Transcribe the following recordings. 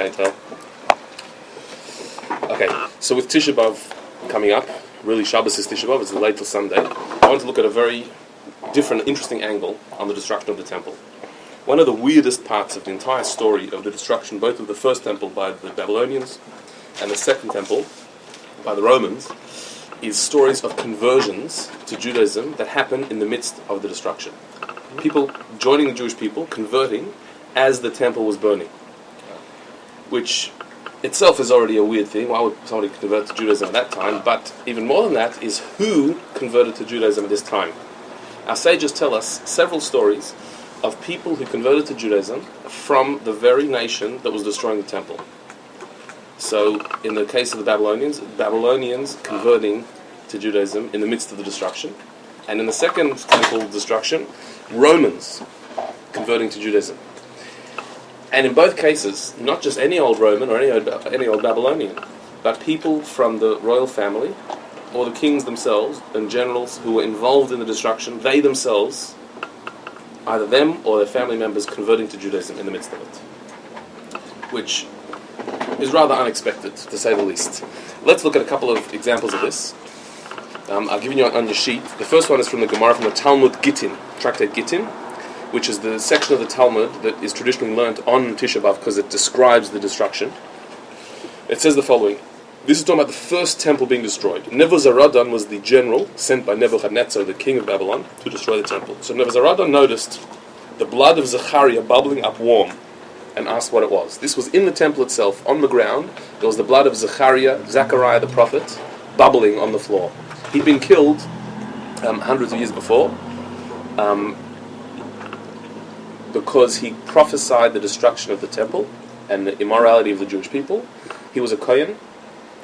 can't tell. Okay, so with Tisha B'Av coming up, really Shabbos is Tisha B'Av, it's late till Sunday, I want to look at a very different, interesting angle on the destruction of the temple. One of the weirdest parts of the entire story of the destruction, both of the first temple by the Babylonians and the second temple by the Romans, is stories of conversions to Judaism that happen in the midst of the destruction. People joining the Jewish people, converting as the temple was burning, which itself is already a weird thing. Why would somebody convert to Judaism at that time? But even more than that is who converted to Judaism at this time. Our sages tell us several stories of people who converted to Judaism from the very nation that was destroying the temple. So, in the case of the Babylonians converting to Judaism in the midst of the destruction, and in the second temple destruction, Romans converting to Judaism. And in both cases, not just any old Roman or any old Babylonian, but people from the royal family, or the kings themselves, and generals who were involved in the destruction, they themselves, either them or their family members, converting to Judaism in the midst of it. Which is rather unexpected, to say the least. Let's look at a couple of examples of this. I've given you on your sheet. The first one is from the Gemara, from the Talmud Gittin, Tractate Gittin, which is the section of the Talmud that is traditionally learnt on Tisha B'Av because it describes the destruction. It says the following. This is talking about the first temple being destroyed. Nevuzaradan was the general sent by Nebuchadnezzar, the king of Babylon, to destroy the temple. So Nevuzaradan noticed the blood of Zechariah bubbling up warm and asked what it was. This was in the temple itself, on the ground. There was the blood of Zechariah the prophet, bubbling on the floor. He'd been killed hundreds of years before because he prophesied the destruction of the temple and the immorality of the Jewish people. He was a Kohen,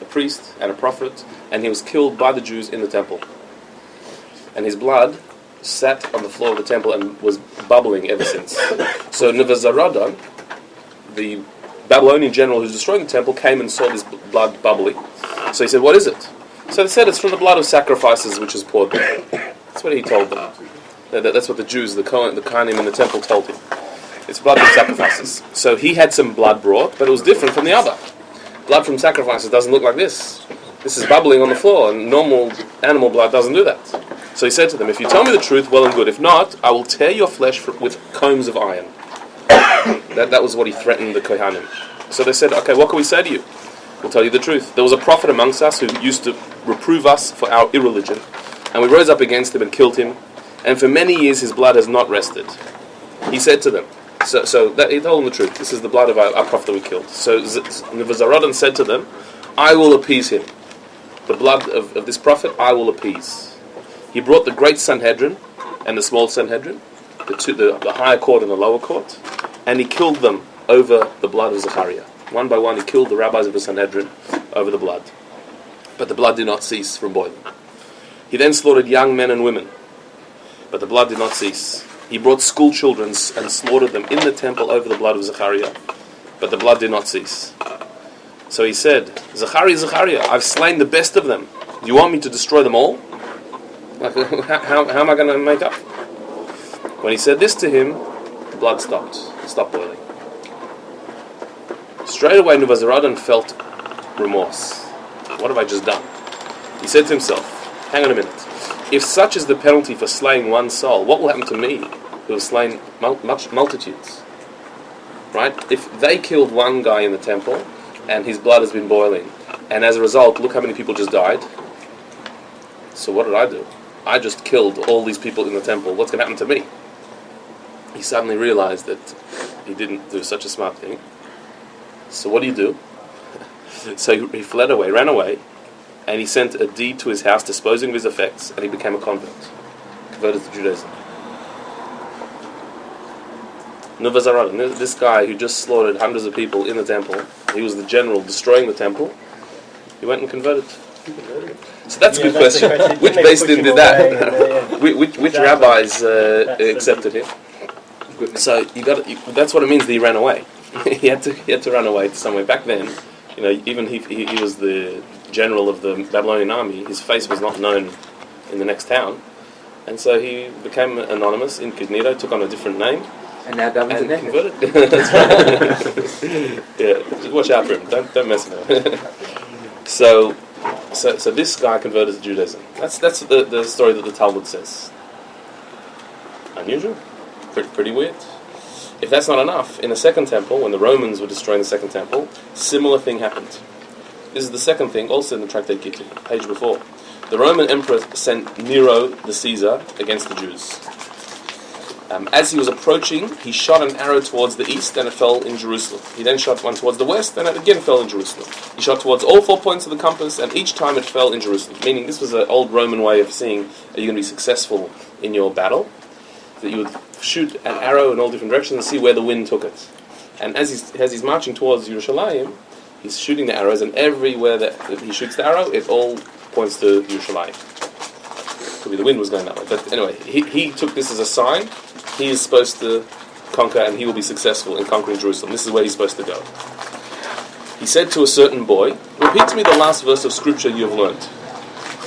a priest and a prophet, and he was killed by the Jews in the temple. And his blood sat on the floor of the temple and was bubbling ever since. So Nevuzaradan, the Babylonian general who's destroying the temple, came and saw this blood bubbling. So he said, what is it? So they said, it's from the blood of sacrifices which is poured there. That's what he told them. That's what the Jews, the Kohanim in the temple told him. It's blood from sacrifices. So he had some blood brought, but it was different from the other. Blood from sacrifices doesn't look like this. This is bubbling on the floor, and normal animal blood doesn't do that. So he said to them, if you tell me the truth, well and good. If not, I will tear your flesh with combs of iron. That was what he threatened the Kohanim. So they said, okay, what can we say to you? We'll tell you the truth. There was a prophet amongst us who used to reprove us for our irreligion, and we rose up against him and killed him, and for many years his blood has not rested. He said to them, so that he told them the truth. This is the blood of our prophet that we killed. So Nevuzaradan said to them, I will appease him. The blood of this prophet I will appease. He brought the great Sanhedrin and the small Sanhedrin, the higher court and the lower court, and he killed them over the blood of Zechariah. One by one he killed the rabbis of the Sanhedrin over the blood. But the blood did not cease from boiling. He then slaughtered young men and women, but the blood did not cease. He brought school children and slaughtered them in the temple over the blood of Zechariah, but the blood did not cease. So he said, Zechariah, I've slain the best of them. Do you want me to destroy them all? Like, how am I going to make up? When he said this to him, the blood stopped boiling. Straight away Nevuzaradan felt remorse. What have I just done? He said to himself, hang on a minute. If such is the penalty for slaying one soul, what will happen to me who have slain multitudes? Right? If they killed one guy in the temple and his blood has been boiling, and as a result, look how many people just died. So what did I do? I just killed all these people in the temple. What's going to happen to me? He suddenly realized that he didn't do such a smart thing. So what do you do? So he fled away, ran away, and he sent a deed to his house disposing of his effects, and he became a convert, converted to Judaism. Nevuzaradan, this guy who just slaughtered hundreds of people in the temple, he was the general destroying the temple, he went and converted. So that's a good question. Which Beis Din did that? Which rabbis accepted him? So that's what it means that he ran away. he had to run away to somewhere. Back then, even he was the general of the Babylonian army, his face was not known in the next town, and so he became anonymous, incognito, took on a different name, And now David's a and nephew. converted. That's right. Yeah, just watch out for him. Don't mess with him. So this guy converted to Judaism. That's the story that the Talmud says. Unusual, pretty weird. If that's not enough, in the Second Temple, when the Romans were destroying the Second Temple, similar thing happened. This is the second thing, also in the Tractate Gittin, page before. The Roman Emperor sent Nero, the Caesar, against the Jews. As he was approaching, he shot an arrow towards the east, and it fell in Jerusalem. He then shot one towards the west, and it again fell in Jerusalem. He shot towards all 4 points of the compass, and each time it fell in Jerusalem. Meaning, this was an old Roman way of seeing, are you going to be successful in your battle? That you would shoot an arrow in all different directions and see where the wind took it. And as he's marching towards Yerushalayim, he's shooting the arrows, and everywhere that he shoots the arrow, it all points to Yerushalayim. Could be the wind was going that way. But anyway, he took this as a sign. He is supposed to conquer, and he will be successful in conquering Jerusalem. This is where he's supposed to go. He said to a certain boy, repeat to me the last verse of scripture you have learned.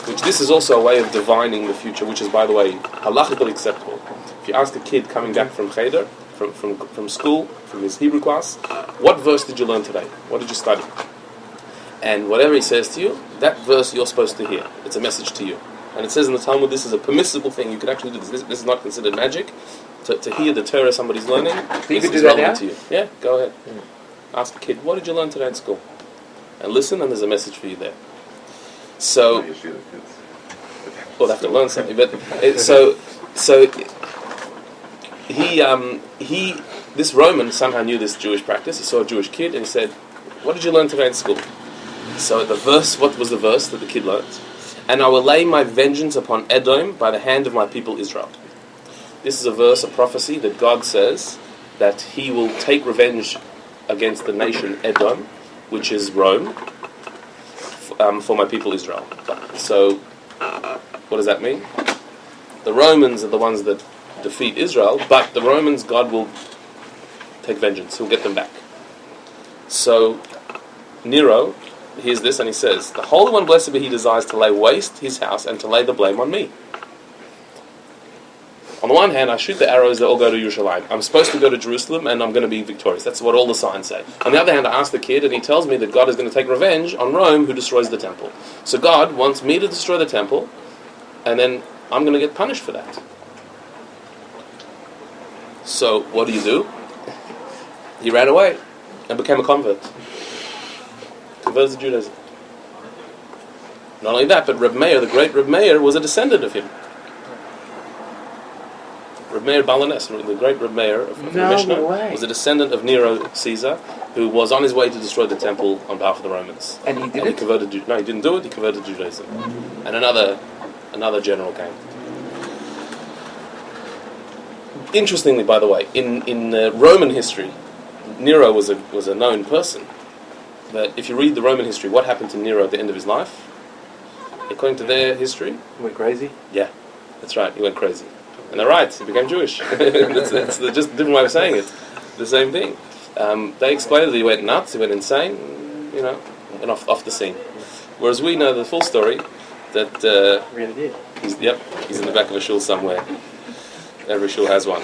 Which this is also a way of divining the future, which is, by the way, halachically acceptable. If you ask a kid coming back from cheder, from school, from his Hebrew class, what verse did you learn today? What did you study? And whatever he says to you, that verse you're supposed to hear. It's a message to you. And it says in the Talmud, this is a permissible thing. You could actually do this. This is not considered magic. To hear the Torah somebody's learning, you could do that now? To you. Yeah, go ahead. Ask a kid, what did you learn today at school? And listen, and there's a message for you there. So, we'll have to learn something. But this Roman somehow knew this Jewish practice. He saw a Jewish kid, and he said, what did you learn today in school? So the verse, what was the verse that the kid learned? And I will lay my vengeance upon Edom by the hand of my people Israel. This is a verse, a prophecy that God says that he will take revenge against the nation Edom, which is Rome, for my people Israel. So, what does that mean? The Romans are the ones that defeat Israel, but the Romans, God will take vengeance. He'll get them back. So, Nero hears this and he says, the Holy One, blessed be he, desires to lay waste his house and to lay the blame on me. On the one hand, I shoot the arrows that all go to Yerushalayim. I'm supposed to go to Jerusalem and I'm going to be victorious. That's what all the signs say. On the other hand, I ask the kid and he tells me that God is going to take revenge on Rome who destroys the temple. So God wants me to destroy the temple and then I'm going to get punished for that. So what do? He ran away and became a convert. Converted to Judaism. Not only that, but Reb Meir, the great Reb Meir, was a descendant of him. Reb Meir Balanes, the great Reb Meir of the Mishnah, was a descendant of Nero Caesar, who was on his way to destroy the temple on behalf of the Romans. And he did it? No, he didn't do it. He converted to Judaism. And another general came. Interestingly, by the way, in Roman history, Nero was a known person. But if you read the Roman history, what happened to Nero at the end of his life? According to their history, he went crazy. Yeah, that's right. He went crazy. And they're right, he became Jewish. It's just a different way of saying it. The same thing. They explained that he went nuts, he went insane, and off the scene. Whereas we know the full story, that really did. He's in the back of a shul somewhere. Every shul has one.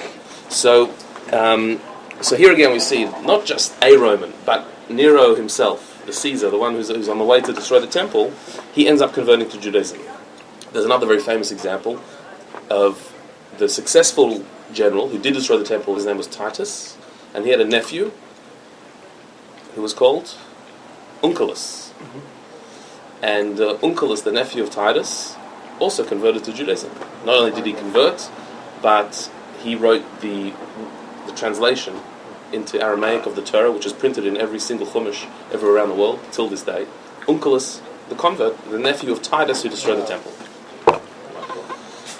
So here again we see not just a Roman, but Nero himself, the Caesar, the one who's on the way to destroy the temple, he ends up converting to Judaism. There's another very famous example of the successful general who did destroy the temple. His name was Titus, and he had a nephew who was called Onkelos. Mm-hmm. And Onkelos, the nephew of Titus, also converted to Judaism. Not only did he convert, but he wrote the translation into Aramaic of the Torah, which is printed in every single Chumash everywhere around the world till this day. Onkelos, the convert, the nephew of Titus who destroyed the temple.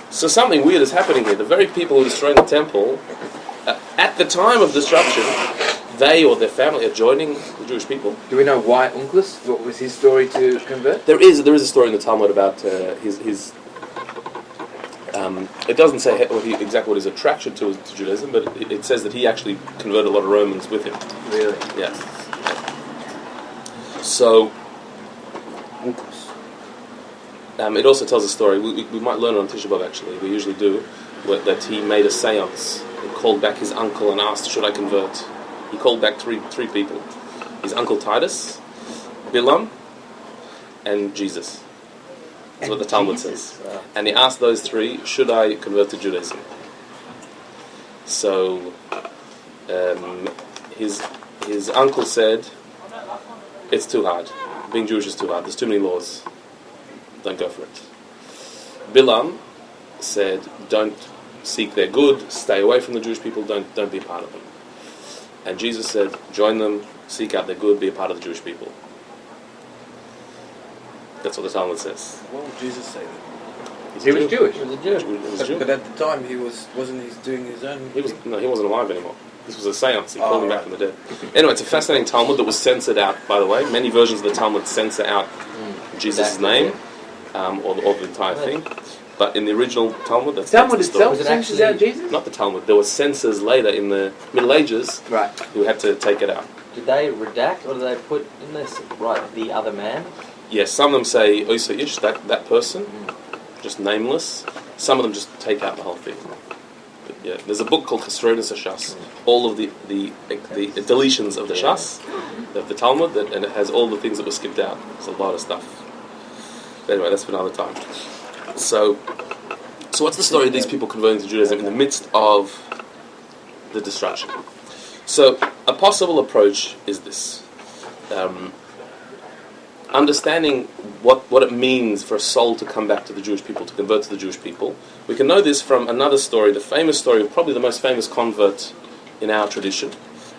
So something weird is happening here. The very people who destroyed the temple, at the time of destruction, they or their family are joining the Jewish people. Do we know why Onkelos? What was his story to convert? There is a story in the Talmud about his it doesn't say exactly what his attraction to Judaism, but it says that he actually converted a lot of Romans with him. Really? Yeah. So, it also tells a story. We might learn it on Tisha B'Av, actually. We usually do. That he made a seance in called back his uncle and asked, should I convert? He called back three people. His uncle Titus, Bilam, and Jesus. That's what the Talmud says. Wow. And he asked those three, should I convert to Judaism? So his uncle said, it's too hard. Being Jewish is too hard. There's too many laws. Don't go for it. Bilam said, don't seek their good, stay away from the Jewish people, don't be a part of them. And Jesus said, join them, seek out their good, be a part of the Jewish people. That's what the Talmud says. What would Jesus say then? He was Jewish. He was a Jew. But at the time wasn't he doing his own? He wasn't alive anymore. This was a seance. He called him back from the dead. Anyway, it's a fascinating Talmud that was censored out, by the way. Many versions of the Talmud censor out Jesus' name, or the entire thing. But in the original Talmud, that's Talmud the story. itself censors out Jesus? Not the Talmud. There were censors later in the Middle Ages who had to take it out. Did they redact, or did they put in this, right, the other man? Yes, some of them say Oisa Ish, that person, just nameless. Some of them just take out the whole thing. But yeah, there's a book called Chesronis HaShas, all of the deletions of the Shas, of the Talmud, and it has all the things that were skipped out. It's a lot of stuff. But anyway, that's for another time. So what's the story of these people converting to Judaism in the midst of the destruction? So a possible approach is this. Understanding what it means for a soul to come back to the Jewish people, to convert to the Jewish people. We can know this from another story, the famous story of probably the most famous convert in our tradition,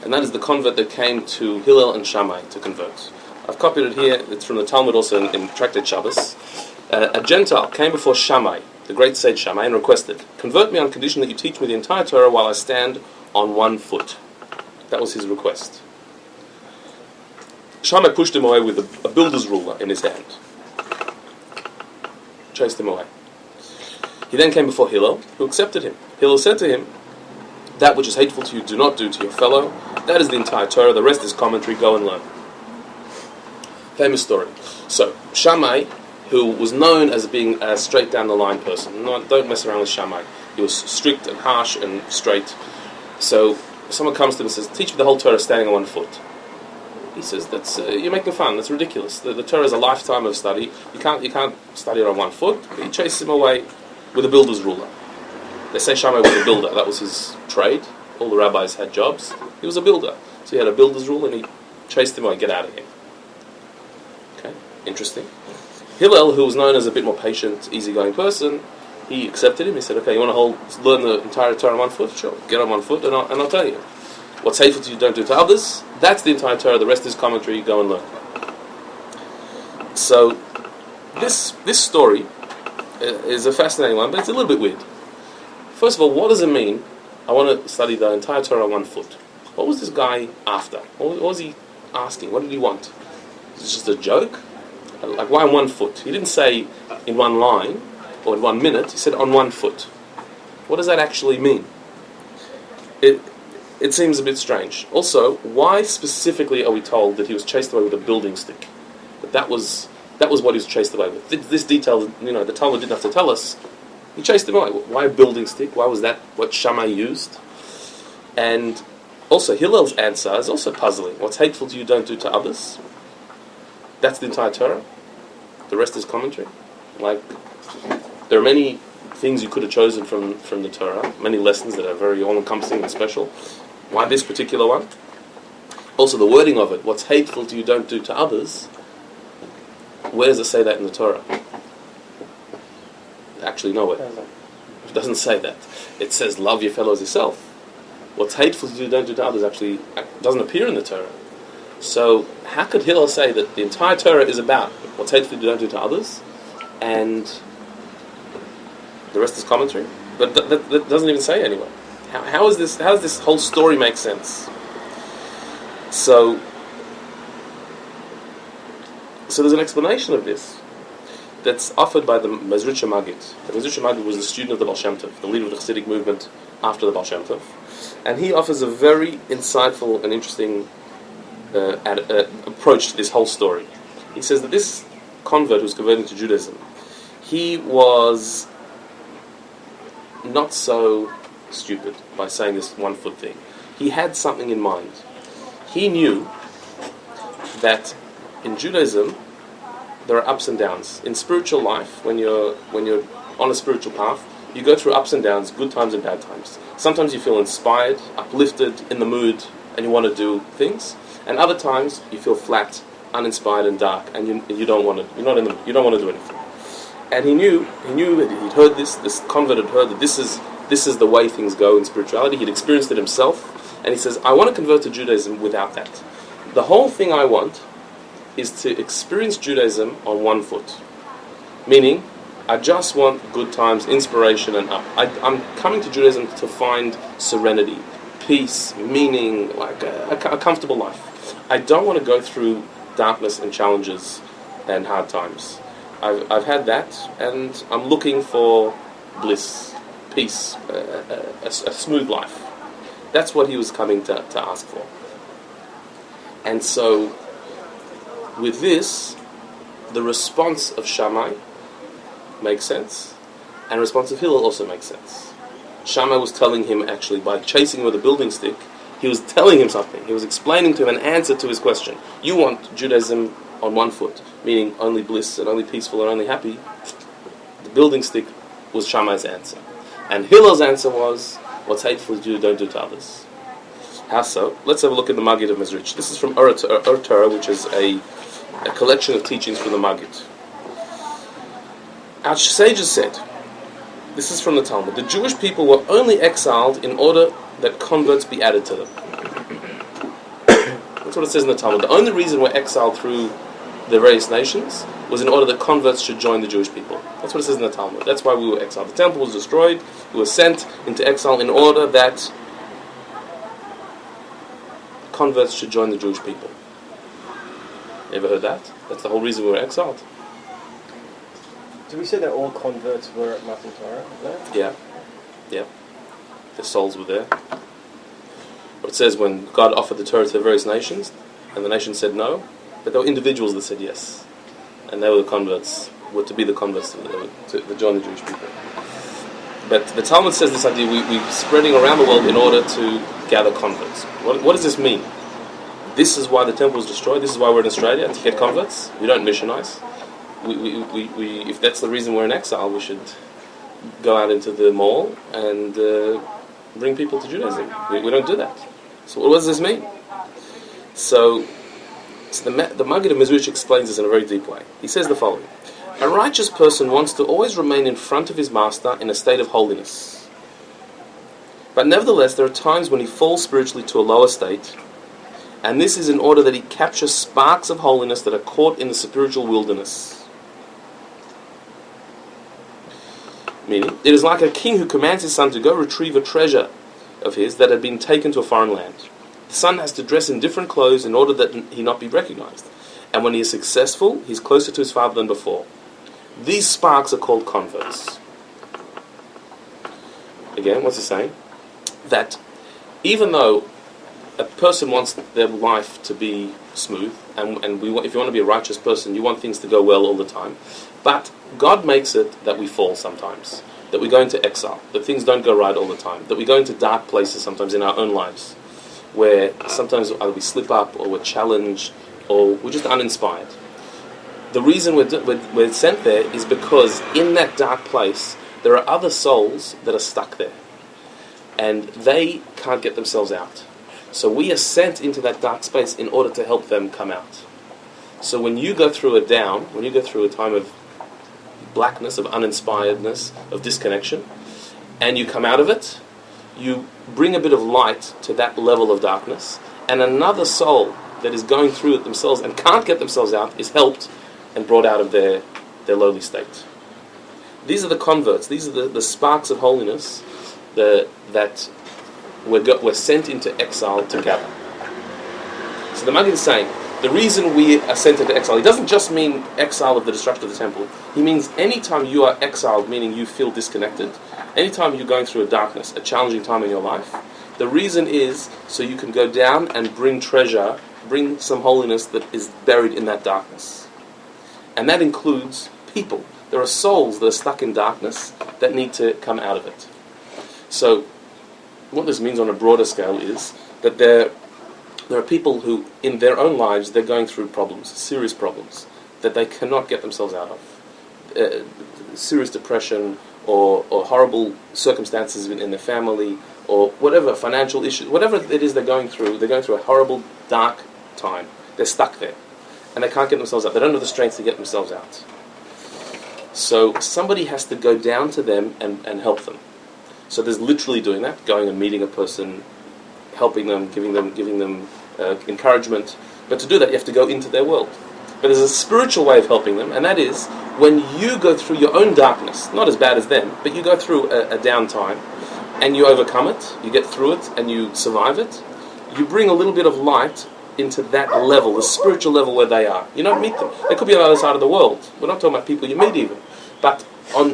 and that is the convert that came to Hillel and Shammai to convert. I've copied it here. It's from the Talmud, also in Tractate Shabbos. A Gentile came before Shammai, the great sage Shammai, and requested, convert me on condition that you teach me the entire Torah while I stand on one foot. That was his request. Shammai pushed him away with a builder's ruler in his hand. Chased him away. He then came before Hillel, who accepted him. Hillel said to him, that which is hateful to you, do not do to your fellow. That is the entire Torah. The rest is commentary. Go and learn. Famous story. So, Shammai, who was known as being a straight down the line person. Don't mess around with Shammai. He was strict and harsh and straight. So, someone comes to him and says, teach me the whole Torah standing on one foot. He says, "That's you're making fun. That's ridiculous. The Torah is a lifetime of study. You can't study it on one foot." But he chases him away with a builder's ruler. They say Shammai was a builder. That was his trade. All the rabbis had jobs. He was a builder. So he had a builder's ruler, and he chased him away. Get out of here. Okay, interesting. Hillel, who was known as a bit more patient, easygoing person, he accepted him. He said, "Okay, you want to learn the entire Torah on one foot? Sure, get on one foot, and I'll tell you. What's hateful to you, don't do to others. That's the entire Torah. The rest is commentary. Go and learn." So, this story is a fascinating one, but it's a little bit weird. First of all, what does it mean? I want to study the entire Torah on one foot. What was this guy after? What was he asking? What did he want? Is this just a joke? Like, why on one foot? He didn't say in one line or in 1 minute. He said on one foot. What does that actually mean? It seems a bit strange. Also, why specifically are we told that he was chased away with a building stick? That was what he was chased away with. This detail, the Talmud didn't have to tell us. He chased him away. Why a building stick? Why was that what Shammai used? And also, Hillel's answer is also puzzling. What's hateful to you, don't do to others. That's the entire Torah. The rest is commentary. Like, there are many things you could have chosen from the Torah, many lessons that are very all-encompassing and special. Why this particular one? Also, the wording of it, what's hateful to you, don't do to others. Where does it say that in the Torah? Actually, nowhere. It doesn't say that. It says, love your fellow as yourself. What's hateful to you, don't do to others actually doesn't appear in the Torah. So, how could Hillel say that the entire Torah is about what's hateful to you, don't do to others, and the rest is commentary? But that doesn't even say anywhere. How does this whole story make sense? So there's an explanation of this that's offered by the Mezritcher Maggid. The Mezritcher Maggid was a student of the Baal Shem Tov, the leader of the Chassidic movement after the Baal Shem Tov, and he offers a very insightful and interesting approach to this whole story. He says that this convert who was converting to Judaism, he was not so stupid by saying this 1 foot thing. He had something in mind. He knew that in Judaism there are ups and downs. In spiritual life, when you're on a spiritual path, you go through ups and downs, good times and bad times. Sometimes you feel inspired, uplifted, in the mood, and you want to do things. And other times you feel flat, uninspired, and dark, and you don't want to. You're not in the. You don't want to do anything. And he knew that he'd heard this. This convert had heard that this is the way things go in spirituality. He'd experienced it himself, and he says, "I want to convert to Judaism without that. The whole thing I want is to experience Judaism on 1 foot, meaning." I just want good times, inspiration, and up. I'm coming to Judaism to find serenity, peace, meaning, like a comfortable life. I don't want to go through darkness and challenges and hard times. I've had that, and I'm looking for bliss, peace, a smooth life. That's what he was coming to ask for. And so, with this, the response of Shammai makes sense, and the response of Hillel also makes sense. Shammai was telling him, actually, by chasing him with a building stick, he was telling him something. He was explaining to him an answer to his question. You want Judaism on 1 foot, meaning only bliss and only peaceful and only happy. The building stick was Shammai's answer. And Hillel's answer was, what's hateful to you, don't do to others. How so? Let's have a look at the Maggid of Mezrich. This is from Ur Torah, which is a collection of teachings from the Maggid. Our sages said, this is from the Talmud, the Jewish people were only exiled in order that converts be added to them. That's what it says in the Talmud. The only reason we're exiled through the various nations was in order that converts should join the Jewish people. That's what it says in the Talmud. That's why we were exiled. The temple was destroyed. We were sent into exile in order that converts should join the Jewish people. Ever heard that? That's the whole reason we were exiled. Do we say that all converts were at Matan Torah? Yeah. Their souls were there. But it says when God offered the Torah to the various nations, and the nations said no, but there were individuals that said yes. And they were the converts, were to be the converts to join the Jewish people. But the Talmud says this idea, we're spreading around the world in order to gather converts. What does this mean? This is why the temple was destroyed, this is why we're in Australia, to get converts. We don't missionize. We if that's the reason we're in exile, we should go out into the mall and bring people to Judaism. We don't do that. So what does this mean? So the Maggid of Mezrich explains this in a very deep way. He says the following: a righteous person wants to always remain in front of his master in a state of holiness. But nevertheless, there are times when he falls spiritually to a lower state, and this is in order that he captures sparks of holiness that are caught in the spiritual wilderness. Meaning, it is like a king who commands his son to go retrieve a treasure of his that had been taken to a foreign land. The son has to dress in different clothes in order that he not be recognized. And when he is successful, he is closer to his father than before. These sparks are called converts. Again, what's he saying? That even though a person wants their life to be smooth, and if you want to be a righteous person, you want things to go well all the time, but God makes it that we fall sometimes, that we go into exile, that things don't go right all the time, that we go into dark places sometimes in our own lives, where sometimes either we slip up, or we're challenged, or we're just uninspired. The reason we're sent there is because in that dark place, there are other souls that are stuck there, and they can't get themselves out. So we are sent into that dark space in order to help them come out. So when you go through when you go through a time of blackness, of uninspiredness, of disconnection, and you come out of it, you bring a bit of light to that level of darkness, and another soul that is going through it themselves and can't get themselves out is helped and brought out of their lowly state. These are the converts, these are the sparks of holiness that we're sent into exile to gather. So the Maggid is saying, the reason we are sent into exile, he doesn't just mean exile of the destruction of the temple. He means anytime you are exiled, meaning you feel disconnected, anytime you're going through a darkness, a challenging time in your life, the reason is so you can go down and bring treasure, bring some holiness that is buried in that darkness. And that includes people. There are souls that are stuck in darkness that need to come out of it. So what this means on a broader scale is that there are people who, in their own lives, they're going through problems, serious problems, that they cannot get themselves out of. Serious depression or horrible circumstances in their family or whatever, financial issues, whatever it is they're going through a horrible, dark time. They're stuck there. And they can't get themselves out. They don't have the strength to get themselves out. So somebody has to go down to them and help them. So there's literally doing that, going and meeting a person, helping them, giving them encouragement. But to do that, you have to go into their world. But there's a spiritual way of helping them, and that is when you go through your own darkness, not as bad as them, but you go through a down time, and you overcome it, you get through it, and you survive it, you bring a little bit of light into that level, the spiritual level where they are. You don't meet them. They could be on the other side of the world. We're not talking about people you meet even. But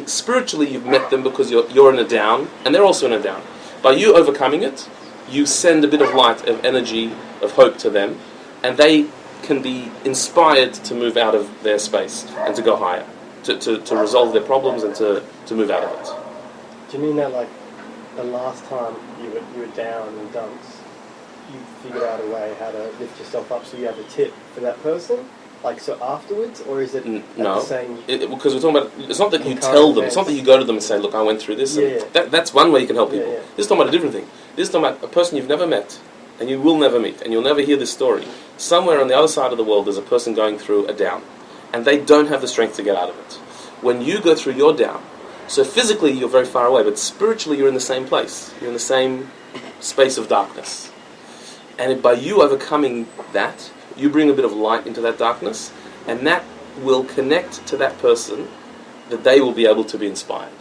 spiritually you've met them because you're in a down, and they're also in a down. By you overcoming it, you send a bit of light, of energy, of hope to them, and they can be inspired to move out of their space and to go higher, to resolve their problems and to move out of it. Do you mean that, like, the last time you were down in dumps, you figured out a way how to lift yourself up so you have a tip for that person? Like, so afterwards? Or is it no, the same? Because we're talking about, it's not that you tell them, it's not that you go to them and say, look, I went through this. Yeah. That's one way you can help people. Yeah. This is talking about a different thing. This is talking about a person you've never met, and you will never meet, and you'll never hear this story. Somewhere on the other side of the world, there's a person going through a down, and they don't have the strength to get out of it. When you go through your down, so physically you're very far away, but spiritually you're in the same place. You're in the same space of darkness. And by you overcoming that, you bring a bit of light into that darkness, and that will connect to that person that they will be able to be inspired.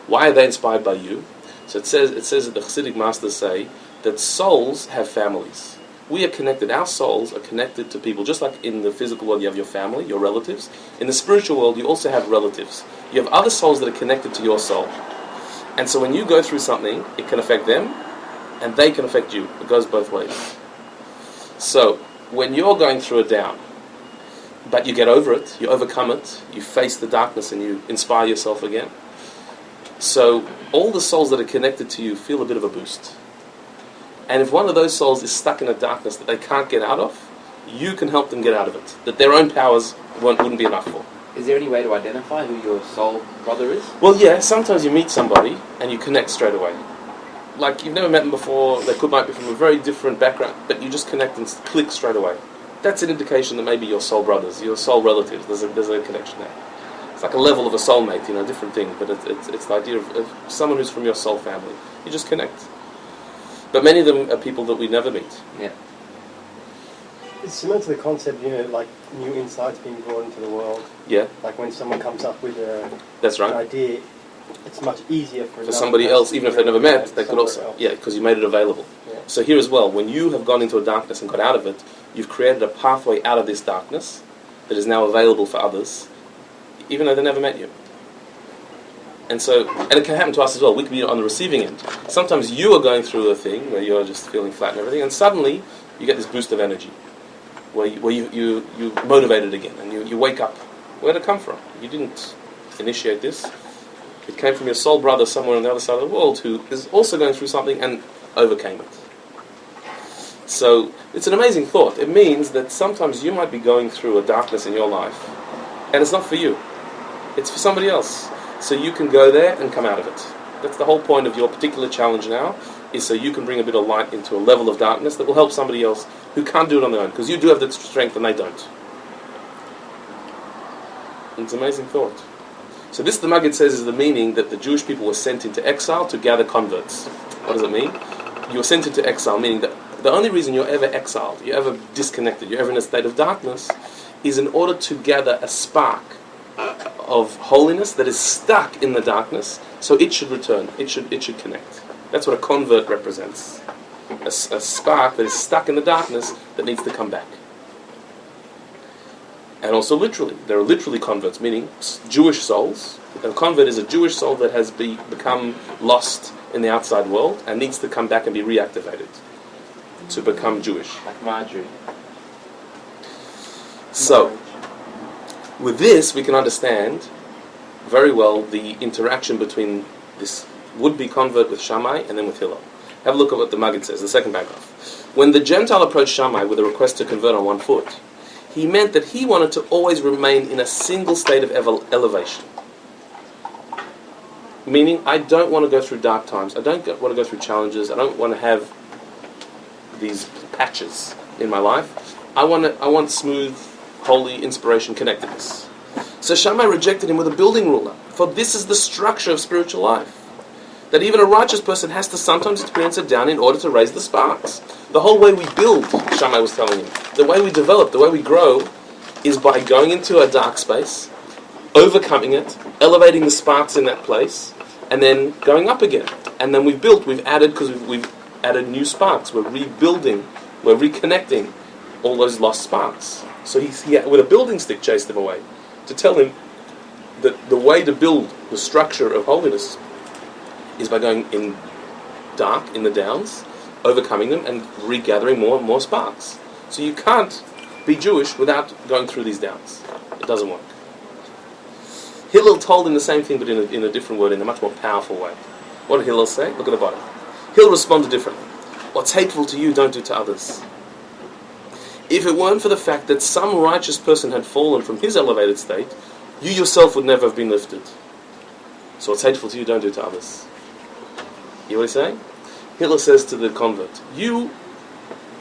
Why are they inspired by you? So it says that the Hasidic masters say that souls have families. We are connected, our souls are connected to people, just like in the physical world you have your family, your relatives. In the spiritual world you also have relatives. You have other souls that are connected to your soul. And so when you go through something, it can affect them, and they can affect you. It goes both ways. So when you're going through a down, but you get over it, you overcome it, you face the darkness and you inspire yourself again. So all the souls that are connected to you feel a bit of a boost. And if one of those souls is stuck in a darkness that they can't get out of, you can help them get out of it, that their own powers wouldn't be enough for. Is there any way to identify who your soul brother is? Well, yeah, sometimes you meet somebody and you connect straight away. Like, you've never met them before, they might be from a very different background, but you just connect and click straight away. That's an indication that maybe your soul brothers, your soul relatives, there's a connection there. It's like a level of a soulmate, different thing, but it's the idea of someone who's from your soul family. You just connect. But many of them are people that we never meet. Yeah. It's similar to the concept, like new insights being brought into the world. Yeah. Like when someone comes up with That's right. an idea, it's much easier for somebody else, even if they've never met, they could also, because you made it available. Yeah. So here as well, when you have gone into a darkness and got out of it, you've created a pathway out of this darkness that is now available for others, even though they never met you. And it can happen to us as well. We can be on the receiving end. Sometimes you are going through a thing where you're just feeling flat and everything, and suddenly you get this boost of energy, where you motivated again, and you wake up. Where did it come from? You didn't initiate this. It came from your soul brother somewhere on the other side of the world who is also going through something and overcame it. So it's an amazing thought. It means that sometimes you might be going through a darkness in your life, and it's not for you. It's for somebody else. So you can go there and come out of it. That's the whole point of your particular challenge now, is so you can bring a bit of light into a level of darkness that will help somebody else who can't do it on their own, because you do have the strength and they don't. It's an amazing thought. So this, the Maggid says, is the meaning that the Jewish people were sent into exile to gather converts. What does it mean? You were sent into exile, meaning that the only reason you're ever exiled, you're ever disconnected, you're ever in a state of darkness, is in order to gather a spark of holiness that is stuck in the darkness, so it should return, it should connect. That's what a convert represents. A spark that is stuck in the darkness that needs to come back. And also literally, there are literally converts, meaning Jewish souls. A convert is a Jewish soul that has become lost in the outside world and needs to come back and be reactivated to become Jewish. Like Marjorie. So, with this, we can understand very well the interaction between this would-be convert with Shammai and then with Hillel. Have a look at what the Maggid says, the second paragraph. When the Gentile approached Shammai with a request to convert on one foot, he meant that he wanted to always remain in a single state of elevation. Meaning, I don't want to go through dark times, I don't want to go through challenges, I don't want to have these patches in my life. I want smooth, holy inspiration connectedness. So Shammai rejected him with a building ruler, for this is the structure of spiritual life. That even a righteous person has to sometimes experience it down in order to raise the sparks. The whole way we build, Shammai was telling him, the way we develop, the way we grow, is by going into a dark space, overcoming it, elevating the sparks in that place, and then going up again. And then we've added, because we've added new sparks. We're rebuilding, we're reconnecting all those lost sparks. So he with a building stick, chased him away to tell him that the way to build the structure of holiness is by going in dark, in the downs, overcoming them, and regathering more and more sparks. So you can't be Jewish without going through these downs. It doesn't work. Hillel told him the same thing, but in a different word, in a much more powerful way. What did Hillel say? Look at the bottom. Hillel responded differently. What's hateful to you, don't do to others. If it weren't for the fact that some righteous person had fallen from his elevated state, you yourself would never have been lifted. So what's hateful to you, don't do to others. You know what he's saying? Hitler says to the convert, you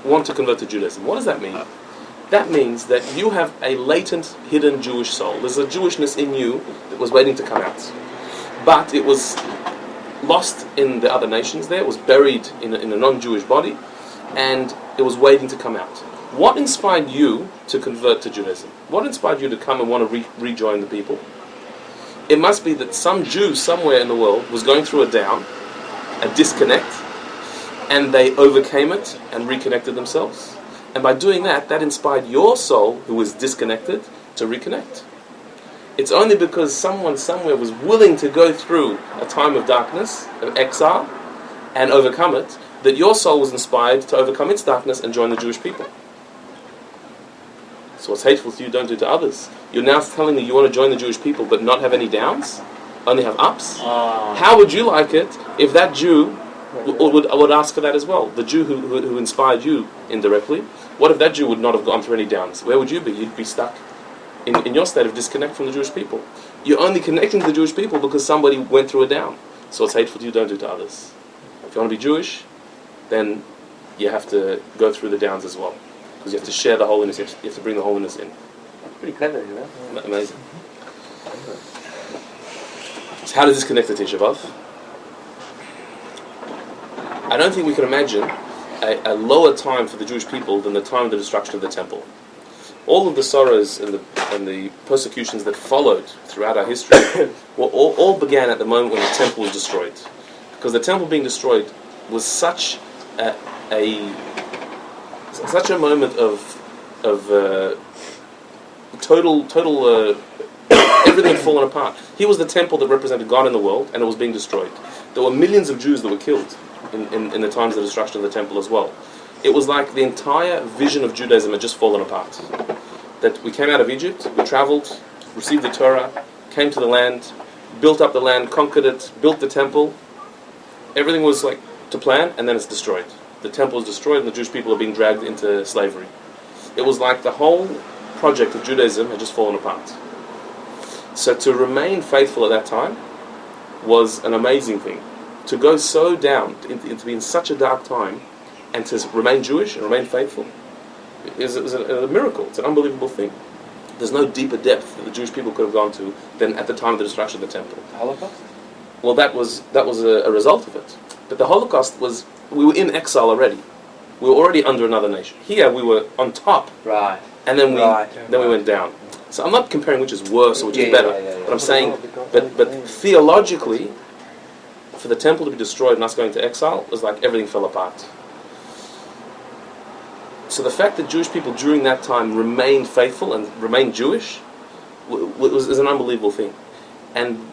want to convert to Judaism. What does that mean? That means that you have a latent, hidden Jewish soul. There's a Jewishness in you that was waiting to come out. But it was lost in the other nations there. It was buried in a non-Jewish body. And it was waiting to come out. What inspired you to convert to Judaism? What inspired you to come and want to rejoin the people? It must be that some Jew somewhere in the world was going through a down, a disconnect, and they overcame it and reconnected themselves. And by doing that, that inspired your soul, who was disconnected, to reconnect. It's only because someone somewhere was willing to go through a time of darkness, of exile, and overcome it, that your soul was inspired to overcome its darkness and join the Jewish people. So what's hateful to you, don't do to others. You're now telling me you want to join the Jewish people but not have any downs? Only have ups? How would you like it if that Jew would ask for that as well? The Jew who inspired you indirectly, what if that Jew would not have gone through any downs? Where would you be? You'd be stuck in your state of disconnect from the Jewish people. You're only connecting to the Jewish people because somebody went through a down. So what's hateful to you, don't do to others. If you want to be Jewish, then you have to go through the downs as well. Because you have to share the holiness, you have to bring the holiness in. Pretty clever, you know? Amazing. So how does this connect to Tisha B'Av? I don't think we can imagine a lower time for the Jewish people than the time of the destruction of the temple. All of the sorrows and the persecutions that followed throughout our history all began at the moment when the temple was destroyed. Because the temple being destroyed was such a moment of total everything had fallen apart. Here was the temple that represented God in the world, and it was being destroyed. There were millions of Jews that were killed in the times of the destruction of the temple as well. It was like the entire vision of Judaism had just fallen apart. That we came out of Egypt, we traveled, received the Torah, came to the land, built up the land, conquered it, built the temple. Everything was like to plan, and then it's destroyed. The temple is destroyed, and the Jewish people are being dragged into slavery. It was like the whole project of Judaism had just fallen apart. So to remain faithful at that time was an amazing thing. To go so down, to be in such a dark time, and to remain Jewish and remain faithful, is a miracle. It's an unbelievable thing. There's no deeper depth that the Jewish people could have gone to than at the time of the destruction of the temple. The Holocaust? Well, that was a result of it. But the Holocaust was, we were in exile already. We were already under another nation. Here we were on top. Right. And then we went down. So I'm not comparing which is worse or which is better. But I'm saying, but theologically, for the temple to be destroyed and us going to exile was like everything fell apart. So the fact that Jewish people during that time remained faithful and remained Jewish was an unbelievable thing. And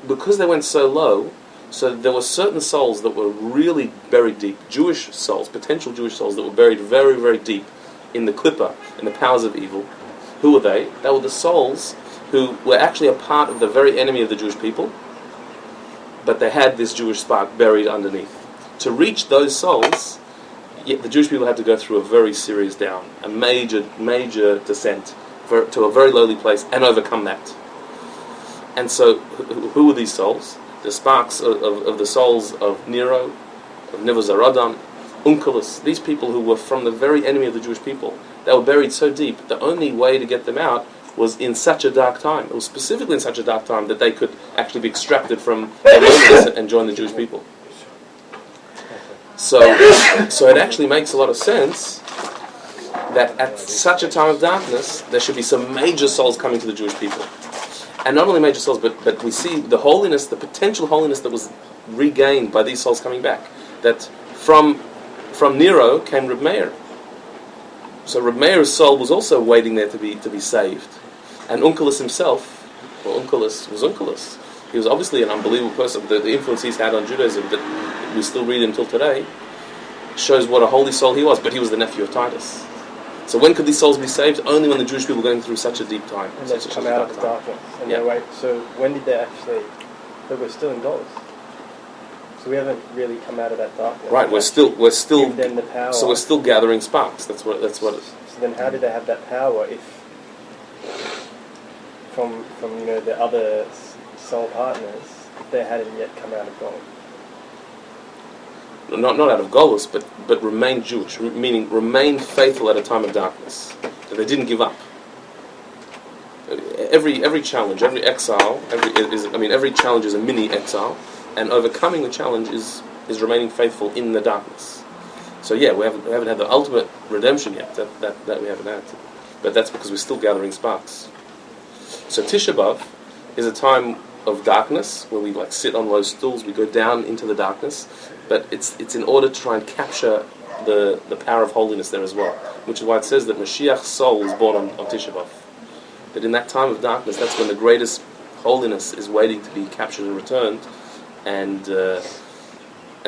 because they went so low, so there were certain souls that were really buried deep, Jewish souls, potential Jewish souls that were buried very, very deep in the Klippa, in the powers of evil. Who were they? They were the souls who were actually a part of the very enemy of the Jewish people, but they had this Jewish spark buried underneath. To reach those souls, the Jewish people had to go through a very serious down, a major descent to a very lowly place, and overcome that. And so, who were these souls? The sparks of the souls of Nero, of Nevuzaradan, Onkelos, these people who were from the very enemy of the Jewish people. They were buried so deep, the only way to get them out was in such a dark time. It was specifically in such a dark time that they could actually be extracted from their loneliness and join the Jewish people. So it actually makes a lot of sense that at such a time of darkness, there should be some major souls coming to the Jewish people. And not only major souls, but we see the holiness, the potential holiness that was regained by these souls coming back. That from Nero came Reb Meir. So Reb Meir's soul was also waiting there to be saved. And Onkelos himself, well, Onkelos was Onkelos. He was obviously an unbelievable person. The influence he's had on Judaism that we still read until today shows what a holy soul he was. But he was the nephew of Titus. So when could these souls be saved? Only when the Jewish people were going through such a deep time. And they've come out of the darkness. And they wait. So when did they actually... But we're still in Golos. So we haven't really come out of that darkness. Right, we're still give them the power. So we're still gathering sparks. That's what So then how did they have that power if from the other soul partners, if they hadn't yet come out of Golos? not out of Golos, but remain Jewish, meaning remain faithful at a time of darkness. That they didn't give up. Every challenge, every exile, every challenge is a mini exile, and overcoming the challenge is remaining faithful in the darkness. So yeah, we haven't had the ultimate redemption yet. That we haven't had, but that's because we're still gathering sparks. So Tisha B'Av is a time of darkness where we sit on low stools, we go down into the darkness, but it's in order to try and capture the power of holiness there as well, which is why it says that Mashiach's soul is born on Tisha B'Av. That in that time of darkness, that's when the greatest holiness is waiting to be captured and returned, and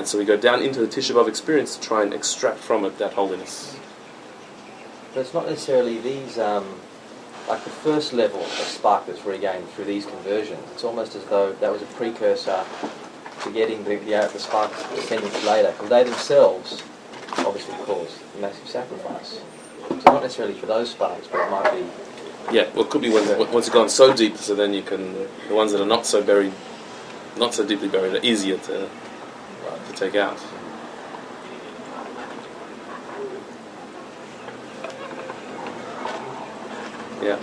so we go down into the Tisha B'Av experience to try and extract from it that holiness. But it's not necessarily these, like the first level of spark that's regained through these conversions. It's almost as though that was a precursor to getting the spark descendants later, because they themselves obviously caused a massive sacrifice. So not necessarily for those sparks, but it might be... Yeah, well, it could be once it's gone so deep, so then you can... The ones that are not so deeply buried are easier to take out. Yeah.